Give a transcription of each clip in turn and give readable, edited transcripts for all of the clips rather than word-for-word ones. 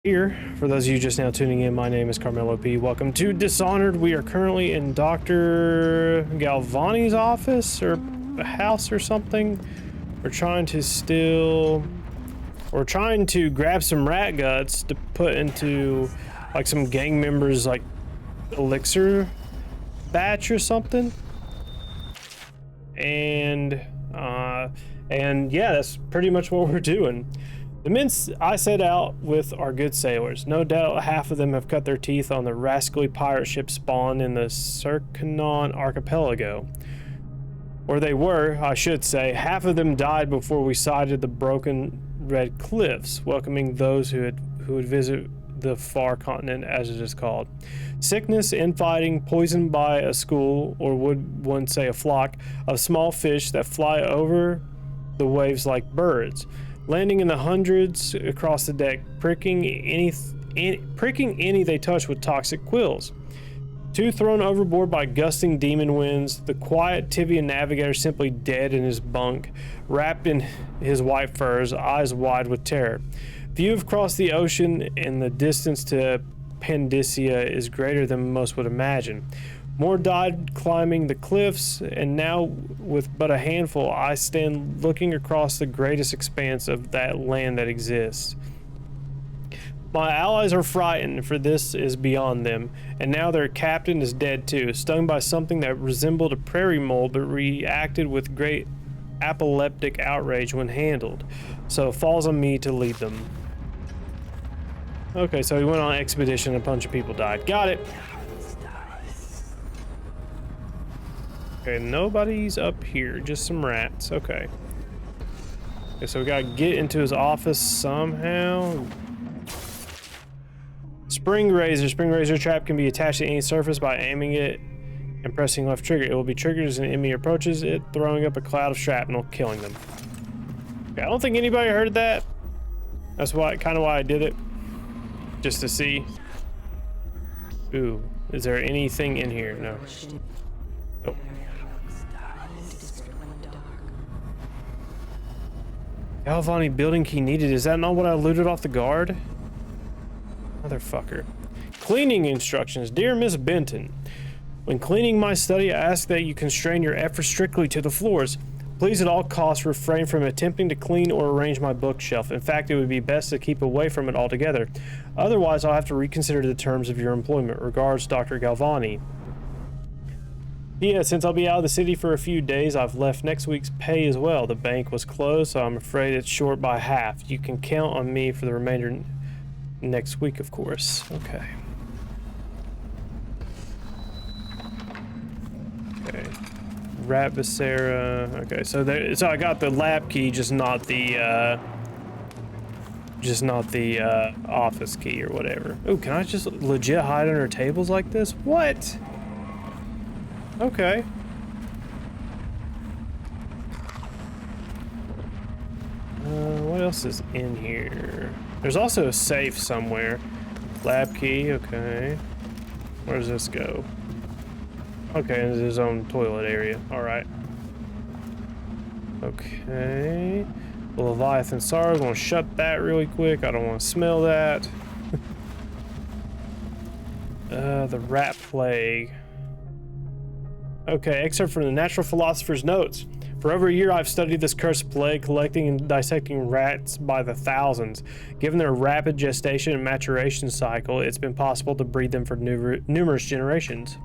Here, for those of you just now tuning in, my name is CarmelOP. Welcome to Dishonored. We are currently in Dr. Galvani's office or a house or something. We're trying to grab some rat guts to put into like some gang members like elixir batch or something. And yeah, that's pretty much what we're doing. The men I set out with are good sailors. No doubt half of them have cut their teeth on the rascally pirate ship spawned in the Circanon archipelago. Or they were, I should say. Half of them died before we sighted the broken red cliffs, welcoming those who would visit the far continent, as it is called. Sickness, infighting, poisoned by a school, or would one say a flock, of small fish that fly over the waves like birds, landing in the hundreds across the deck, pricking any they touch with toxic quills. Two thrown overboard by gusting demon winds, the quiet Tivian navigator simply dead in his bunk, wrapped in his white furs, eyes wide with terror. View across the ocean and the distance to Pandysia is greater than most would imagine. More died climbing the cliffs, and now with but a handful, I stand looking across the greatest expanse of that land that exists. My allies are frightened, for this is beyond them, and now their captain is dead too, stung by something that resembled a prairie mole but reacted with great epileptic outrage when handled. So it falls on me to lead them. Okay, so we went on an expedition and a bunch of people died. Got it! Okay, nobody's up here, just some rats. Okay. Okay, so we gotta get into his office somehow. Spring razor trap can be attached to any surface by aiming it and pressing left trigger. It will be triggered as an enemy approaches it, throwing up a cloud of shrapnel, killing them. Okay, I don't think anybody heard that. That's kind of why I did it, just to see. Ooh, is there anything in here? No. Oh. Galvani building key needed. Is that not what I looted off the guard? Motherfucker. Cleaning instructions. Dear Miss Benton, when cleaning my study, I ask that you constrain your efforts strictly to the floors. Please at all costs refrain from attempting to clean or arrange my bookshelf. In fact, it would be best to keep away from it altogether. Otherwise, I'll have to reconsider the terms of your employment. Regards, Dr. Galvani. Yeah, since I'll be out of the city for a few days, I've left next week's pay as well. The bank was closed, so I'm afraid it's short by half. You can count on me for the remainder next week, of course. Okay. Okay. Rat Viscera. Okay, so I got the lab key, just not the office key or whatever. Oh, can I just legit hide under tables like this? What? Okay. What else is in here? There's also a safe somewhere. Lab key, okay. Where does this go? Okay, into his own toilet area. Alright. Okay. The Leviathan Sorrow, gonna shut that really quick. I don't want to smell that. The Rat Plague. Okay, excerpt from the Natural Philosopher's Notes. For over a year, I've studied this cursed plague, collecting and dissecting rats by the thousands. Given their rapid gestation and maturation cycle, it's been possible to breed them for numerous generations.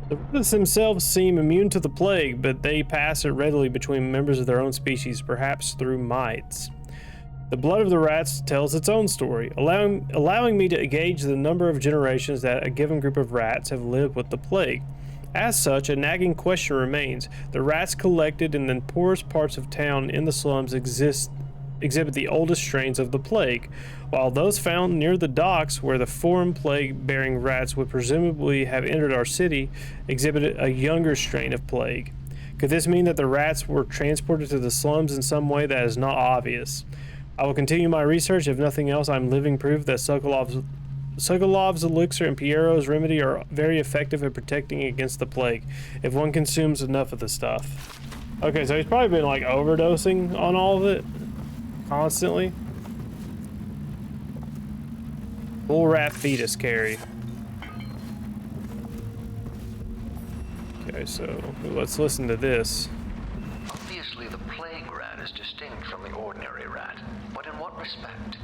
The rats themselves seem immune to the plague, but they pass it readily between members of their own species, perhaps through mites. The blood of the rats tells its own story, allowing me to gauge the number of generations that a given group of rats have lived with the plague. As such, a nagging question remains. The rats collected in the poorest parts of town in the slums exhibit the oldest strains of the plague, while those found near the docks, where the foreign plague-bearing rats would presumably have entered our city, exhibited a younger strain of plague. Could this mean that the rats were transported to the slums in some way that is not obvious? I will continue my research. If nothing else, I'm living proof that Sokolov's elixir and Piero's remedy are very effective at protecting against the plague, if one consumes enough of the stuff. Okay, so he's probably been like overdosing on all of it constantly. Bull rat fetus carry. Okay, so let's listen to this. Obviously, the plague rat is distinct from the ordinary rat, but in what respect?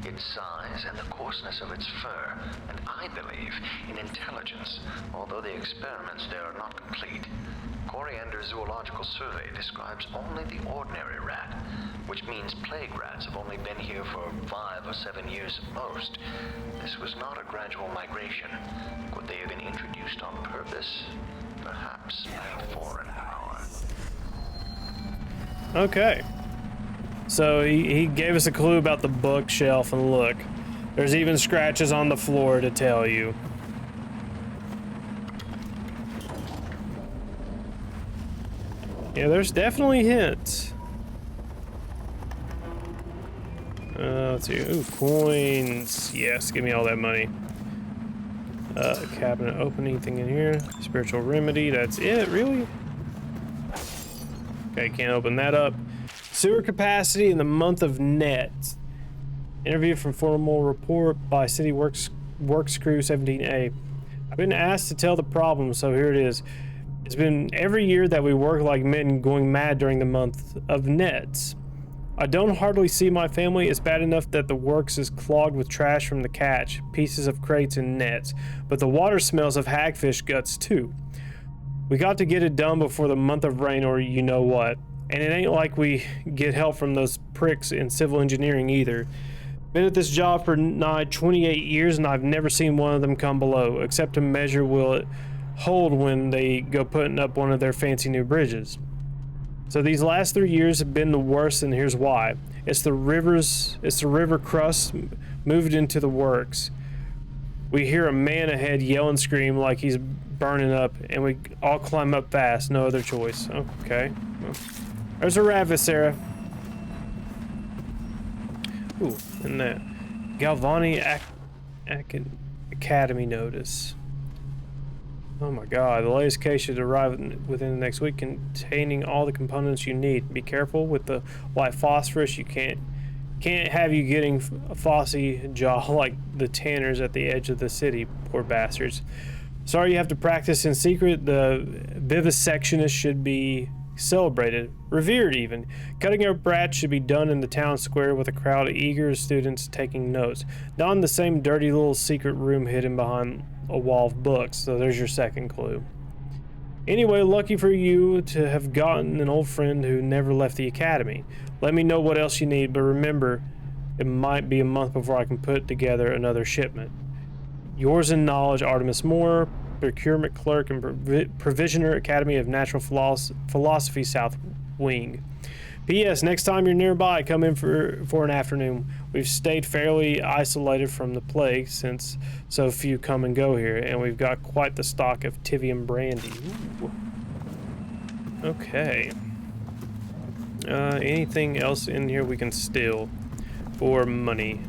Its size and the coarseness of its fur, and I believe in intelligence, although the experiments there are not complete. Coriander Zoological Survey describes only the ordinary rat, which means plague rats have only been here for 5 or 7 years at most. This was not a gradual migration. Could they have been introduced on purpose? Perhaps by a foreign power. Okay. So he gave us a clue about the bookshelf, and look, there's even scratches on the floor to tell you. Yeah, there's definitely hints. Let's see. Ooh, coins. Yes, give me all that money. Cabinet open, anything in here? Spiritual remedy, that's it, really? Okay, can't open that up. Sewer capacity in the month of net. Interview from formal report by City Works Crew 17A. I've been asked to tell the problem, so here it is. It's been every year that we work like men going mad during the month of nets. I don't hardly see my family. It's bad enough that the works is clogged with trash from the catch, pieces of crates and nets, but the water smells of hagfish guts too. We got to get it done before the month of rain or you know what. And it ain't like we get help from those pricks in civil engineering either. Been at this job for nigh 28 years and I've never seen one of them come below, except to measure will it hold when they go putting up one of their fancy new bridges. So these last 3 years have been the worst, and here's why. It's the river crust moved into the works. We hear a man ahead yell and scream like he's burning up, and we all climb up fast, no other choice. Okay. Well, there's a rat, Sarah. Ooh, and that Galvani Academy notice. Oh my god, the latest case should arrive within the next week containing all the components you need. Be careful with the white phosphorus. You can't have you getting a phossy jaw like the tanners at the edge of the city, poor bastards. Sorry you have to practice in secret. The vivisectionist should be celebrated, revered even. Cutting up rats should be done in the town square with a crowd of eager students taking notes, not in the same dirty little secret room hidden behind a wall of books. So there's your second clue. Anyway, lucky for you to have gotten an old friend who never left the academy. Let me know what else you need, but remember, it might be a month before I can put together another shipment. Yours in knowledge, Artemis Moore, procurement clerk and provisioner, Academy of Natural Philosophy, South Wing. P.S. Next time you're nearby, come in for an afternoon. We've stayed fairly isolated from the plague since so few come and go here, and we've got quite the stock of Tivium brandy. Ooh. Okay. Anything else in here we can steal for money?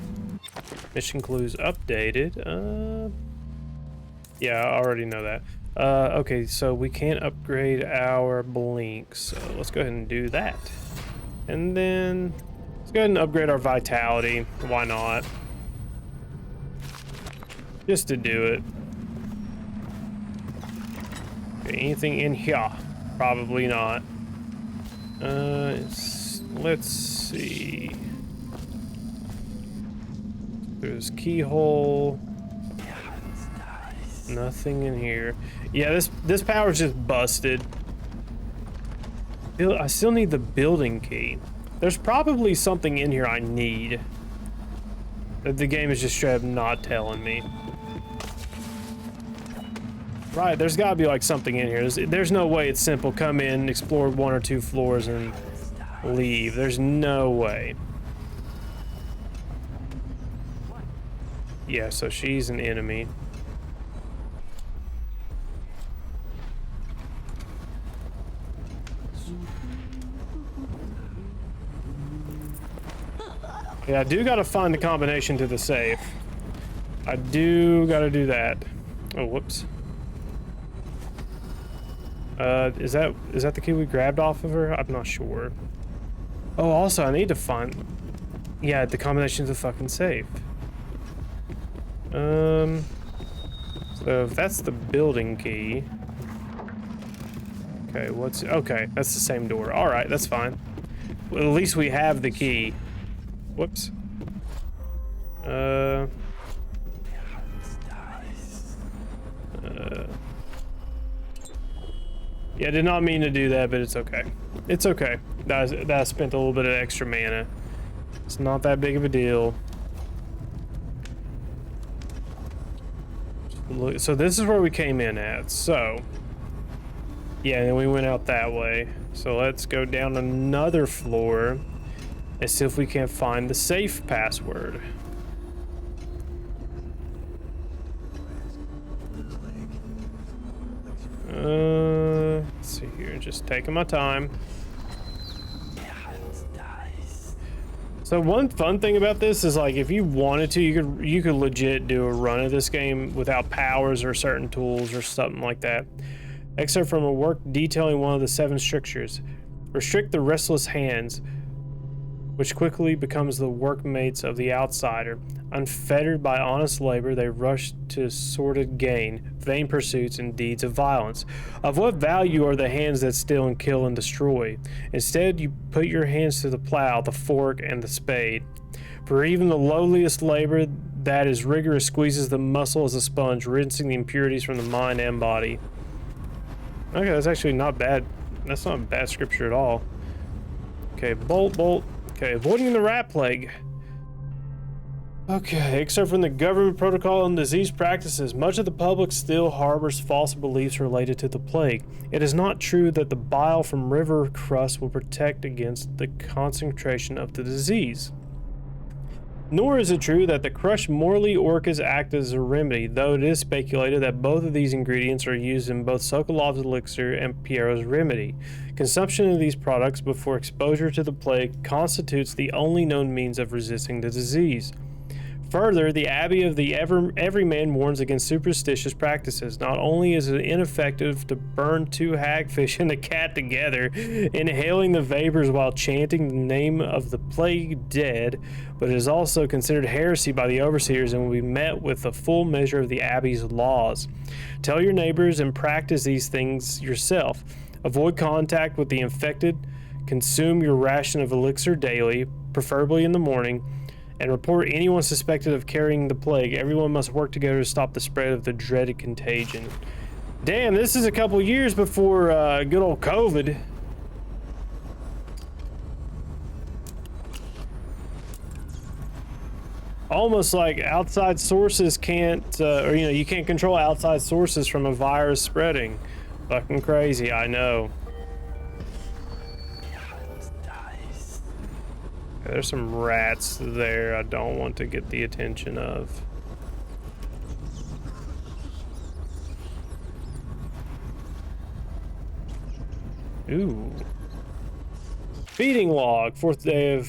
Mission clues updated. Yeah, I already know that. Okay, so we can't upgrade our blinks, so let's go ahead and do that. And then let's go ahead and upgrade our vitality. Why not? Just to do it. Okay, anything in here? Probably not. Let's see. There's keyhole. Nothing in here. Yeah, this power's just busted. I still need the building key. There's probably something in here I need that the game is just straight up not telling me. Right, there's gotta be like something in here. There's no way it's simple. Come in, explore 1 or 2 floors, and leave. There's no way. Yeah, so she's an enemy. Yeah, I do gotta find the combination to the safe. I do gotta do that. Oh, whoops. Is that the key we grabbed off of her? I'm not sure. Oh, also, I need to find... Yeah, the combination to the fucking safe. So if that's the building key. Okay, okay, that's the same door. All right, that's fine. Well, at least we have the key. Whoops. Yeah, I did not mean to do that, but it's okay. It's okay. That I spent a little bit of extra mana. It's not that big of a deal. Look, so this is where we came in at. So, yeah, and then we went out that way. So let's go down another floor and see if we can't find the safe password. Let's see here, just taking my time. So one fun thing about this is, like, if you wanted to, you could legit do a run of this game without powers or certain tools or something like that. Except from a work detailing one of the 7 strictures. Restrict the restless hands, which quickly becomes the workmates of the outsider. Unfettered by honest labor, they rush to sordid gain, vain pursuits, and deeds of violence. Of what value are the hands that steal and kill and destroy? Instead, you put your hands to the plow, the fork, and the spade. For even the lowliest labor that is rigorous squeezes the muscle as a sponge, rinsing the impurities from the mind and body. Okay, that's actually not bad. That's not a bad scripture at all. Okay, bolt. Okay, avoiding the rat plague. Okay, except from the government protocol and disease practices, much of the public still harbors false beliefs related to the plague. It is not true that the bile from river crust will protect against the concentration of the disease. Nor is it true that the crushed Morley orcas act as a remedy, though it is speculated that both of these ingredients are used in both Sokolov's elixir and Piero's remedy. Consumption of these products before exposure to the plague constitutes the only known means of resisting the disease. Further, the Abbey of the Everyman warns against superstitious practices. Not only is it ineffective to burn 2 hagfish and a cat together, inhaling the vapors while chanting the name of the plague dead, but it is also considered heresy by the overseers and will be met with the full measure of the Abbey's laws. Tell your neighbors and practice these things yourself. Avoid contact with the infected. Consume your ration of elixir daily, preferably in the morning, and report anyone suspected of carrying the plague. Everyone must work together to stop the spread of the dreaded contagion. Damn, this is a couple years before good old COVID. Almost like outside sources can't, or you can't control outside sources from a virus spreading. Fucking crazy, I know. There's some rats there I don't want to get the attention of. Ooh. Feeding log. Fourth day,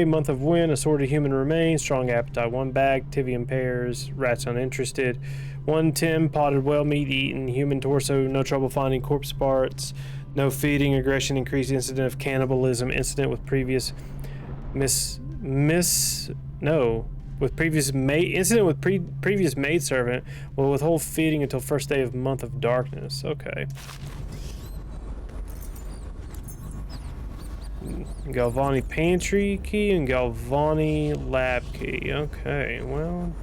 month of wind, assorted human remains, strong appetite, 1 bag, Tivian pears, rats uninterested, 1 Tim, potted well meat eaten, human torso, no trouble finding corpse parts, no feeding, aggression, increased incident of cannibalism, incident with previous previous maidservant, will withhold feeding until first day of month of darkness. Okay. Galvani pantry key and Galvani lab key. Okay, well,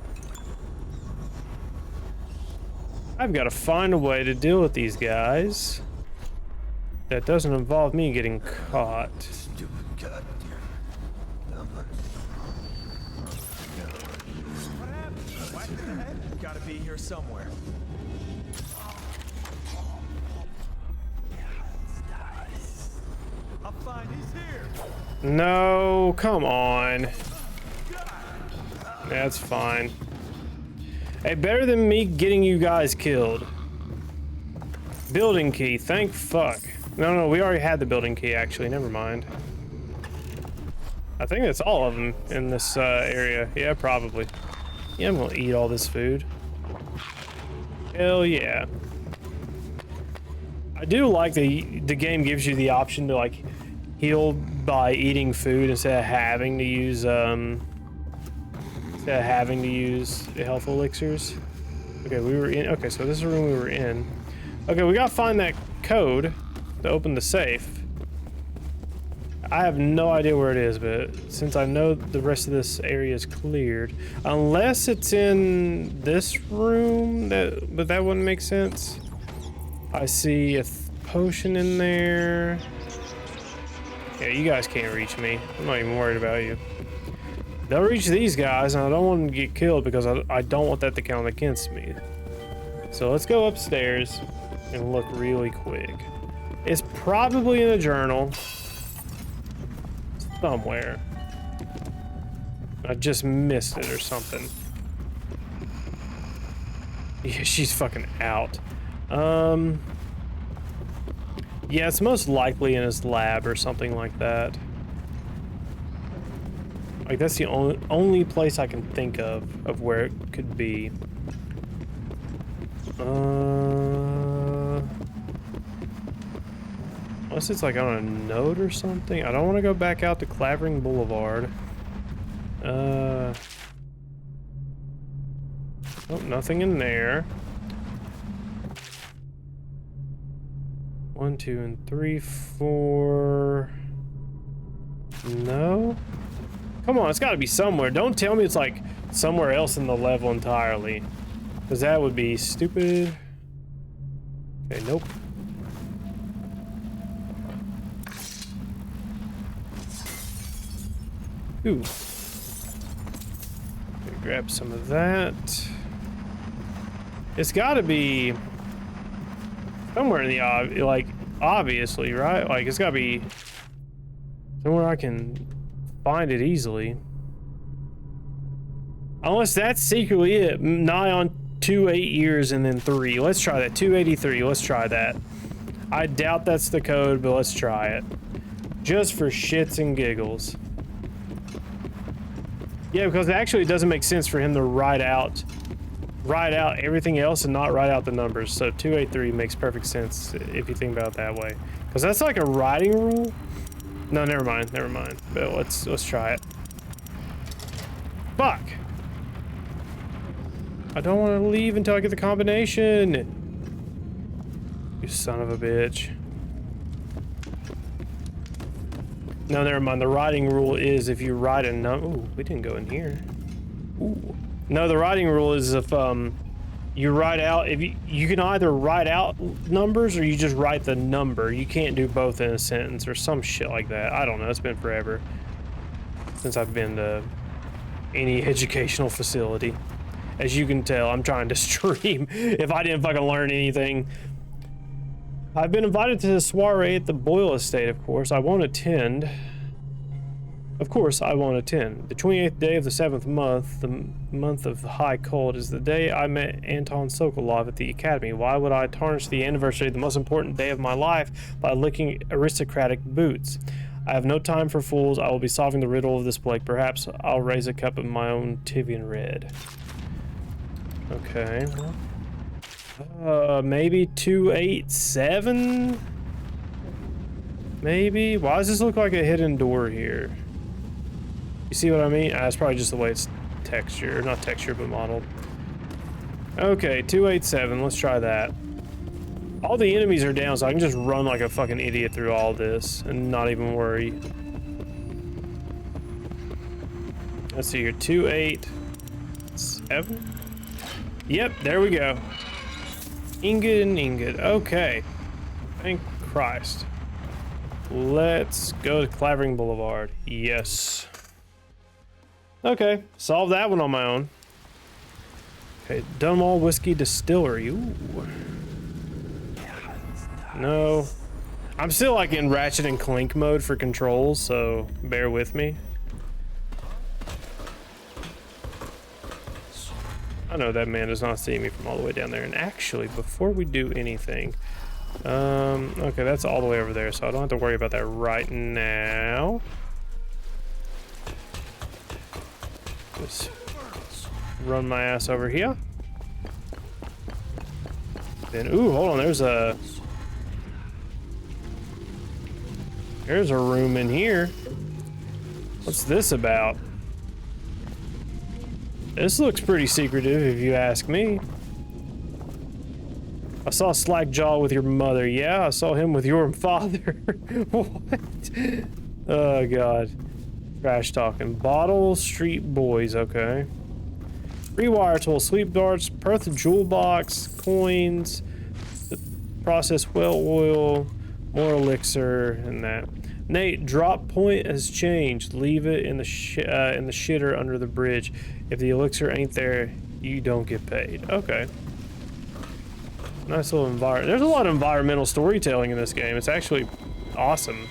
I've got to find a way to deal with these guys that doesn't involve me getting caught. Stupid goddamn number. What happened? Whack in the head? Gotta be here somewhere. I'll find he's here. No, come on. That's fine. Hey, better than me getting you guys killed. Building key, thank fuck. No, we already had the building key, actually. Never mind. I think that's all of them in this area. Yeah, probably. Yeah, I'm gonna eat all this food. Hell yeah. I do like the game gives you the option to, like, heal by eating food instead of having to use instead of having to use the health elixirs. Okay, we were in. Okay, so this is the room we were in. Okay, we gotta find that code to open the safe. I have no idea where it is, but since I know the rest of this area is cleared, unless it's in this room, but that wouldn't make sense. I see a potion in there. Yeah, you guys can't reach me. I'm not even worried about you. They'll reach these guys, and I don't want them to get killed because I don't want that to count against me. So let's go upstairs and look really quick. It's probably in a journal somewhere. I just missed it or something. Yeah, she's fucking out. Yeah, it's most likely in his lab or something like that. Like, that's the only place I can think of where it could be. Unless it's like on a note or something. I don't want to go back out to Clavering Boulevard. Oh, nothing in there. 1, 2, and 3, 4. No? Come on, it's got to be somewhere. Don't tell me it's like somewhere else in the level entirely, because that would be stupid. Okay, nope. Ooh. Grab some of that. It's got to be somewhere in the obviously, right? Like, it's got to be somewhere I can find it easily. Unless that's secretly it. Nigh on 2 8 years and then 3. Let's try that. 283. Let's try that. I doubt that's the code, but let's try it. Just for shits and giggles. Yeah, because actually it doesn't make sense for him to write out everything else and not write out the numbers. So 283 makes perfect sense if you think about it that way. Because that's like a writing rule. No, never mind. But let's try it. Fuck. I don't want to leave until I get the combination. You son of a bitch. No, never mind. The writing rule is if you write a number. Ooh, we didn't go in here. Ooh. No, the writing rule is if you write out, if you can either write out numbers or you just write the number. You can't do both in a sentence or some shit like that. I don't know. It's been forever since I've been to any educational facility. As you can tell, I'm trying to stream if I didn't fucking learn anything. I've been invited to the soiree at the Boyle Estate, of course. I won't attend. Of course, I won't attend. The 28th day of the 7th month, the month of the high cold, is the day I met Anton Sokolov at the academy. Why would I tarnish the anniversary of the most important day of my life by licking aristocratic boots? I have no time for fools. I will be solving the riddle of this plague. Perhaps I'll raise a cup of my own Tivian red. Okay, well, maybe 287? Maybe? Why does this look like a hidden door here? You see what I mean? It's probably just the way it's textured. Not textured, but modeled. Okay, 287. Let's try that. All the enemies are down, so I can just run like a fucking idiot through all this and not even worry. Let's see here. 287? Yep, there we go. Ingrid and Ingrid. Okay. Thank Christ. Let's go to Clavering Boulevard. Yes. Okay, solve that one on my own. Okay, Dunwall Whiskey Distillery. Ooh. No. I'm still like in Ratchet and Clank mode for controls, so bear with me. I know that man does not see me from all the way down there. And actually, before we do anything, okay, that's all the way over there, so I don't have to worry about that right now. Just run my ass over here. Then, ooh, hold on, there's a room in here. What's this about? This looks pretty secretive, if you ask me. I saw Slackjaw with your mother. Yeah, I saw him with your father. What? Oh, God. Trash talking. Bottle Street Boys, okay. Rewire tool, sleep darts, Perth jewel box, coins, processed well oil, more elixir, and that. Nate, drop point has changed. Leave it in the shitter under the bridge. If the elixir ain't there, you don't get paid. Okay. Nice little environment. There's a lot of environmental storytelling in this game. It's actually awesome.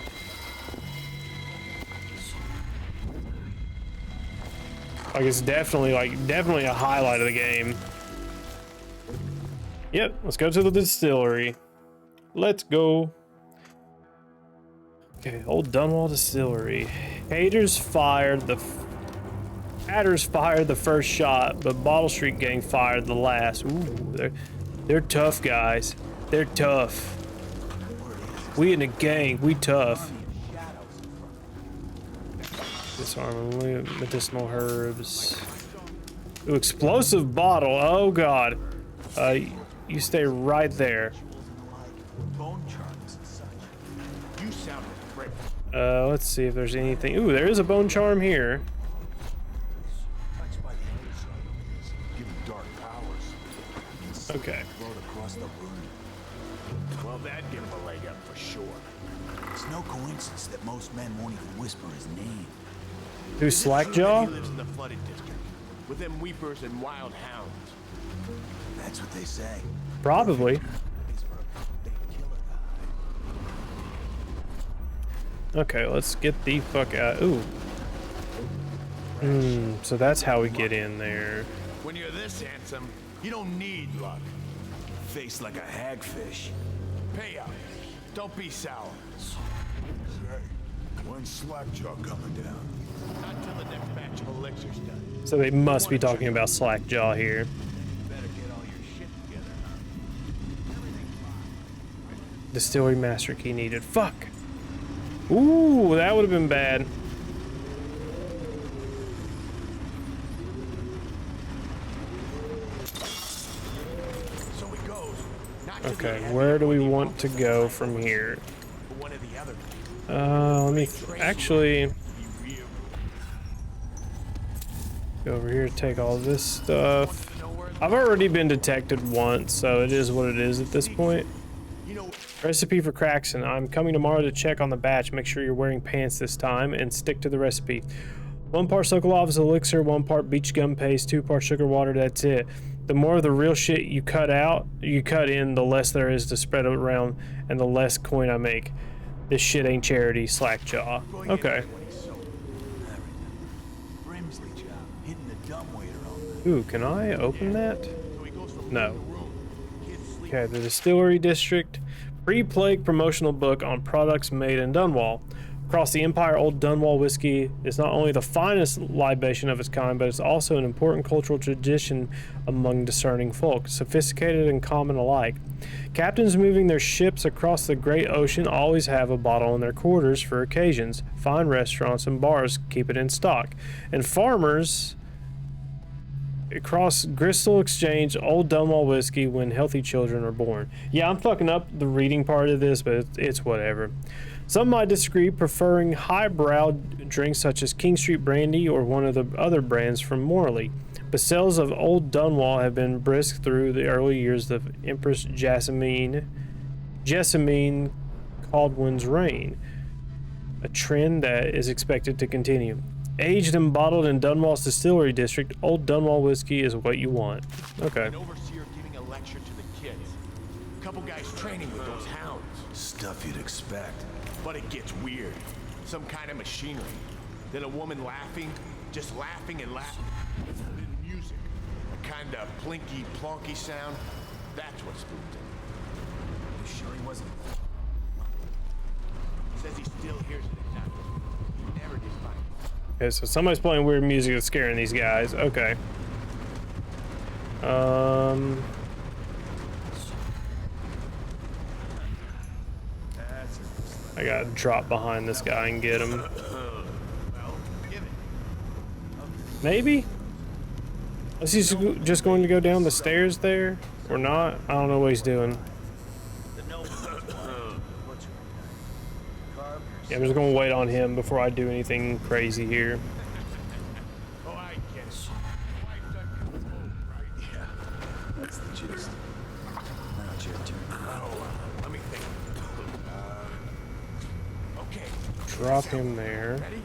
Like, it's definitely a highlight of the game. Yep, let's go to the distillery. Let's go. Okay, Old Dunwall Distillery. Hatters fired the first shot, but Bottle Street Gang fired the last. Ooh, they're tough guys. They're tough. We in the gang, we tough. Disarm medicinal herbs. Ooh, explosive bottle. Oh God. You stay right there. Let's see if there's anything. Ooh, there is a bone charm here. Okay. Well, that'd give him a leg up for sure. It's no coincidence that most men won't even whisper his name. Who's Slackjaw? He lives in the flooded district with them weepers and wild hounds. That's what they say. Probably. Okay, let's get the fuck out. Ooh. So that's how we get in there. When you're this handsome, you don't need luck. Face like a hagfish. Pay up. Don't be sour. When's Slackjaw coming down? Not till the next batch of elixirs done. So they must be talking about Slackjaw here. Better get all your shit together. Distillery master key needed. Fuck. Ooh, that would have been bad. So it goes. Okay, where do we want to go from here? One of the other. Let me actually go over here, take all this stuff. I've already been detected once, so it is what it is at this point. Recipe for Craxton. I'm coming tomorrow to check on the batch. Make sure you're wearing pants this time and stick to the recipe. 1 part Sokolov's elixir, 1 part beach gum paste, 2 parts sugar water. That's it. The more of the real shit you cut in, the less there is to spread around and the less coin I make. This shit ain't charity, Slackjaw. Okay. Ooh, can I open that? No. Okay, the distillery district. Pre-plague promotional book on products made in Dunwall. Across the Empire, Old Dunwall whiskey is not only the finest libation of its kind, but it's also an important cultural tradition among discerning folk, sophisticated and common alike. Captains moving their ships across the great ocean always have a bottle in their quarters for occasions. Fine restaurants and bars keep it in stock. And farmers across Crystal exchange Old Dunwall whiskey when healthy children are born. Yeah, I'm fucking up the reading part of this, but it's whatever. Some might disagree, preferring highbrow drinks such as King Street Brandy or one of the other brands from Morley. But sales of Old Dunwall have been brisk through the early years of Empress Jessamine Caldwell's reign, a trend that is expected to continue. Aged and bottled in Dunwall's distillery district, Old Dunwall whiskey is what you want. Okay. An overseer giving a lecture to the kids. A couple guys training with those hounds. Stuff you'd expect. But it gets weird. Some kind of machinery. Then a woman laughing, just laughing and laughing. Then music. A kind of plinky, plonky sound. That's what spooked him. You sure he wasn't? Says he still hears it at times. He never did find it. Okay, so somebody's playing weird music that's scaring these guys. Okay. I gotta drop behind this guy and get him. Maybe? Is he just going to go down the stairs there? Or not? I don't know what he's doing. Yeah, I'm just gonna wait on him before I do anything crazy here. Oh, I get it. Life doesn't come home, right? Yeah, that's the gist. Now it's your turn. Oh, let me think. Okay. Drop him there. Ready?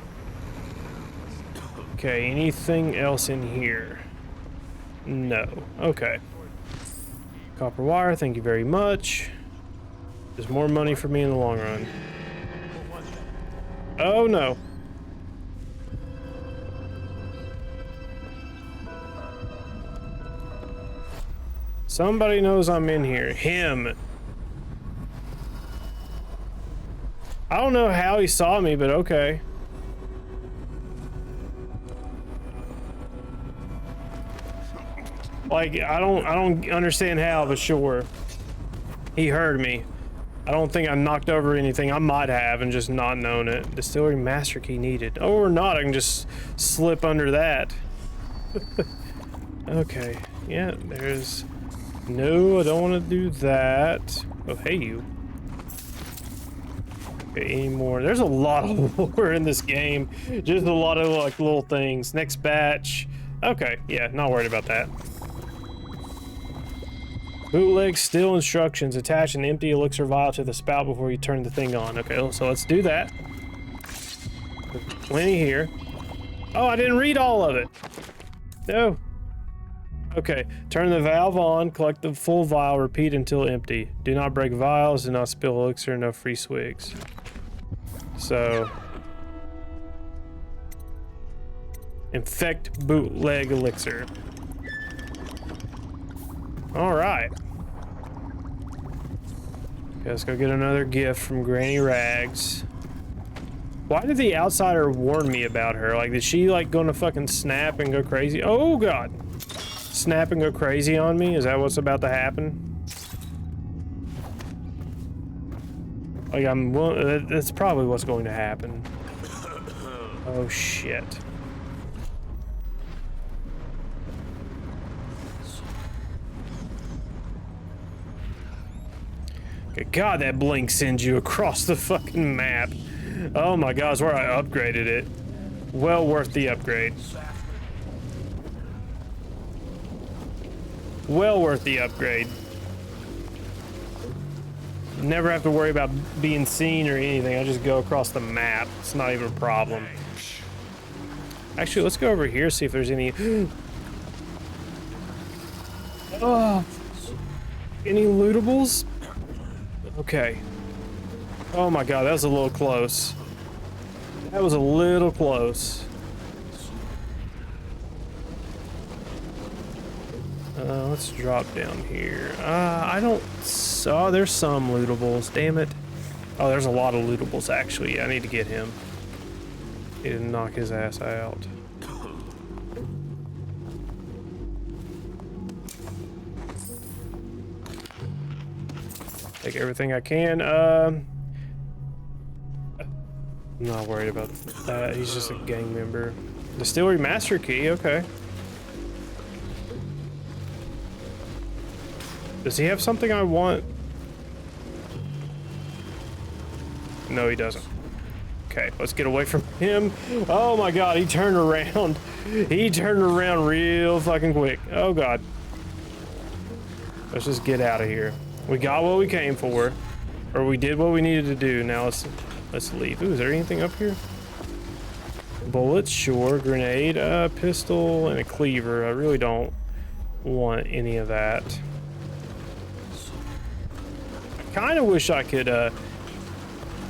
Okay, anything else in here? No. Okay. Copper wire, thank you very much. There's more money for me in the long run. Oh no. Somebody knows I'm in here. Him. I don't know how he saw me, but okay. Like, I don't understand how, but sure. He heard me. I don't think I knocked over anything. I might have and just not known it. Distillery master key needed. Oh, or not. I can just slip under that. Okay. Yeah, there's... No, I don't want to do that. Oh, hey, you. Okay, any more? There's a lot of lore in this game. Just a lot of, like, little things. Next batch. Okay, yeah, not worried about that. Bootleg still instructions. Attach an empty elixir vial to the spout before you turn the thing on. Okay, so let's do that. There's plenty here. Oh, I didn't read all of it. No. Okay, turn the valve on, collect the full vial, repeat until empty. Do not break vials, do not spill elixir, no free swigs. So... infect bootleg elixir. Alright. Okay, let's go get another gift from Granny Rags. Why did the outsider warn me about her? Like, is she, like, gonna fucking snap and go crazy? Oh, God. Snap and go crazy on me? Is that what's about to happen? Like, that's probably what's going to happen. Oh, shit. God, that blink sends you across the fucking map. Oh my God, it's where I upgraded it. Well worth the upgrade. Well worth the upgrade. Never have to worry about being seen or anything. I just go across the map. It's not even a problem. Actually, let's go over here, see if there's any... Oh, any lootables? Okay. Oh my God, that was a little close. That was a little close. Let's drop down here. I don't... Oh, there's some lootables. Damn it. Oh, there's a lot of lootables, actually. Yeah, I need to get him. Need to knock his ass out. Take everything I can. I'm not worried about that. He's just a gang member. Distillery master key, okay. Does he have something I want? No, he doesn't. Okay, let's get away from him. Oh my God, he turned around. He turned around real fucking quick. Oh God. Let's just get out of here. We got what we came for. Or we did what we needed to do. Now let's leave. Ooh, is there anything up here? Bullets, sure. Grenade, pistol, and a cleaver. I really don't want any of that. I kind of wish I could,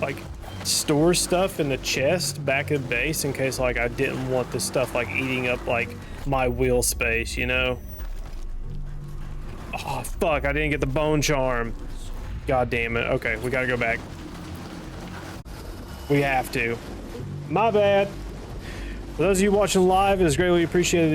like, store stuff in the chest back at base in case, like, I didn't want this stuff, like, eating up, like, my wheel space, you know? Oh, fuck, I didn't get the bone charm. God damn it. Okay, we gotta go back. We have to. My bad. For those of you watching live, it is greatly appreciated.